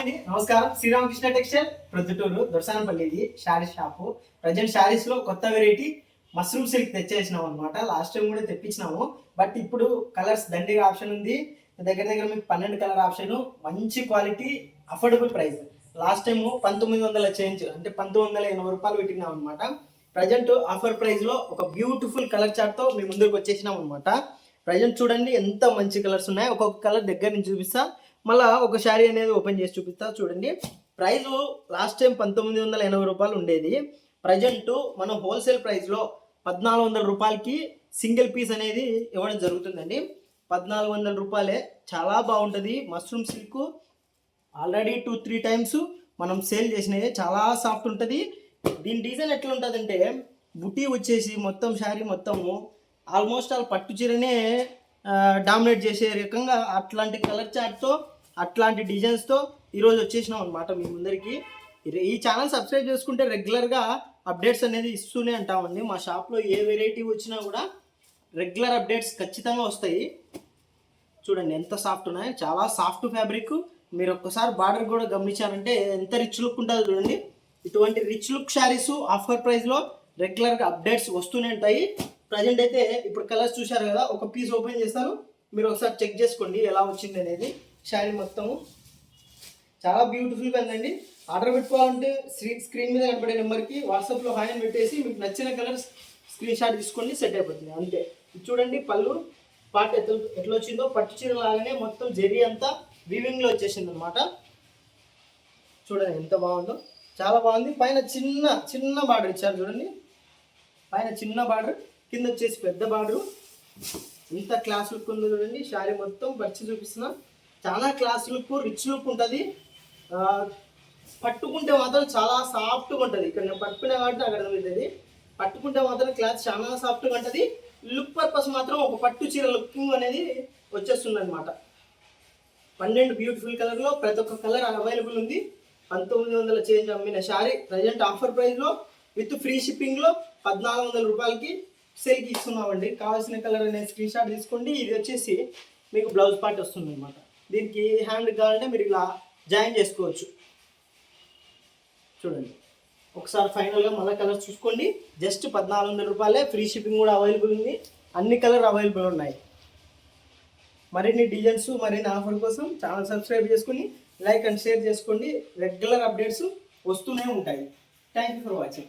నమస్కారం. శ్రీరామకృష్ణ టెక్స్టైల్ ప్రొద్దుటూరు దొరసానపల్లి. ఇది sari shop. Present saris లో కొత్త వెరైటీ మష్రూమ్ సిల్క్ తెచ్చేసినాం అనమాట. లాస్ట్ టైం కూడా తెప్పించినాము. బట్ ఇప్పుడు కలర్స్ దండిగా ఆప్షన్ ఉంది. దగ్గర దగ్గర మీకు 12 కలర్ ఆప్షన్, మంచి quality, affordable price. Last time 1900 change అంటే 1980 రూపాయలు పెట్టినాం అనమాట. ప్రజెంట్ ఆఫర్ ప్రైస్ లో ఒక బ్యూటిఫుల్ కలర్ చార్ట్ తో మీ ముందుకు వచ్చేసినాం అనమాట. ప్రజెంట్ చూడండి ఎంత మంచి కలర్స్ ఉన్నాయి. ఒక్కొక్క కలర్ దగ్గర నుంచి చూపిస్తా, మళ్ళీ ఒక శారీ అనేది ఓపెన్ చేసి చూపిస్తా. చూడండి, ప్రైస్ లాస్ట్ టైం 1980 రూపాయలు ఉండేది. ప్రజెంట్ మనం హోల్సేల్ ప్రైస్లో 1400 రూపాయలకి సింగిల్ పీస్ అనేది ఇవ్వడం జరుగుతుందండి. 1400 రూపాయలే. చాలా బాగుంటుంది మష్రూమ్ సిల్క్. ఆల్రెడీ 2-3 టైమ్స్ మనం సేల్ చేసినవి. చాలా సాఫ్ట్ ఉంటుంది. దీని డిజైన్ ఎట్లా ఉంటుందంటే, బుటీ వచ్చేసి మొత్తం శారీ మొత్తము ఆల్మోస్ట్ ఆల్ పట్టు చీరనే డామినేట్ చేసే రకంగా అట్లాంటి కలర్ చార్ట్తో, అట్లాంటి డిజైన్స్తో ఈరోజు వచ్చేసినాం అనమాట మీ ముందరికి. ఈ ఛానల్ సబ్స్క్రైబ్ చేసుకుంటే రెగ్యులర్గా అప్డేట్స్ అనేది ఇస్తూనే ఉంటామండి. మా షాప్లో ఏ వెరైటీ వచ్చినా కూడా రెగ్యులర్ అప్డేట్స్ ఖచ్చితంగా వస్తాయి. చూడండి ఎంత సాఫ్ట్ ఉన్నాయి. చాలా సాఫ్ట్ ఫ్యాబ్రిక్. మీరు ఒక్కసారి బార్డర్ కూడా గమనించారంటే ఎంత రిచ్ లుక్ ఉంటుందో చూడండి. ఇటువంటి రిచ్ లుక్ శారీస్ ఆఫర్ ప్రైస్లో రెగ్యులర్గా అప్డేట్స్ వస్తూనే ఉంటాయి. ప్రజెంట్ అయితే ఇప్పుడు కలర్స్ చూశారు కదా, ఒక పీస్ ఓపెన్ చేస్తాను, మీరు ఒకసారి చెక్ చేసుకోండి ఎలా వచ్చింది అనేది. శారీ మొత్తము చాలా బ్యూటిఫుల్గా ఉందండి. ఆర్డర్ పెట్టుకోవాలంటే స్క్రీన్ మీద కనపడే నెంబర్కి వాట్సాప్లో హాయ్ అని పెట్టేసి మీకు నచ్చిన కలర్స్ స్క్రీన్ షాట్ తీసుకోండి, సెట్ అయిపోతుంది అంతే. చూడండి పళ్ళు పార్ట్ ఎట్లా వచ్చిందో, పట్టు చీర లాగానే మొత్తం జరీ అంతా వీవింగ్లో వచ్చేసింది అనమాట. చూడండి ఎంత బాగుందో, చాలా బాగుంది. పైన చిన్న చిన్న బార్డర్ ఇచ్చారు చూడండి. పైన చిన్న బార్డర్, కింద వచ్చేసి పెద్ద బార్డరు. ఇంత క్లాస్ లుక్ ఉందో చూడండి. శారీ మొత్తం పరిచి చూపిస్తున్నా. చాలా క్లాస్ లుక్, రిచ్ లుక్ ఉంటుంది. పట్టుకుంటే మాత్రం చాలా సాఫ్ట్గా ఉంటుంది. ఇక్కడ నేను పట్టుకునే కాబట్టి అక్కడ ఉంటుంది. పట్టుకుంటే మాత్రం క్లాత్ చాలా సాఫ్ట్గా ఉంటుంది. లుక్ పర్పస్ మాత్రం ఒక పట్టు చీర లుకింగ్ అనేది వచ్చేస్తుంది అనమాట. 12 బ్యూటిఫుల్ కలర్లో ప్రతి ఒక్క కలర్ అవైలబుల్ ఉంది. 1900 చేంజ్ అమ్మిన శారీ ప్రజెంట్ ఆఫర్ ప్రైస్లో విత్ ఫ్రీ షిప్పింగ్లో 1400 రూపాయలకి సేల్కి ఇస్తున్నామండి. కావాల్సిన కలర్ అనేది స్క్రీన్ షాట్ తీసుకోండి. ఇది వచ్చేసి మీకు బ్లౌజ్ పార్ట్ వస్తుంది అనమాట. దీనికి హ్యాండ్ కావాలంటే మీరు ఇలా జాయిన్ చేసుకోవచ్చు. చూడండి ఒకసారి ఫైనల్గా మళ్ళీ కలర్స్ చూసుకోండి. జస్ట్ 1400 రూపాయలే. ఫ్రీ షిప్పింగ్ కూడా అవైలబుల్ ఉంది. అన్ని కలర్ అవైలబుల్ ఉన్నాయి. మరిన్ని డిజైన్స్, మరిన్ని ఆఫర్ కోసం ఛానల్ సబ్స్క్రైబ్ చేసుకుని లైక్ అండ్ షేర్ చేసుకోండి. రెగ్యులర్ అప్డేట్స్ వస్తూనే ఉంటాయి. Thank you for watching.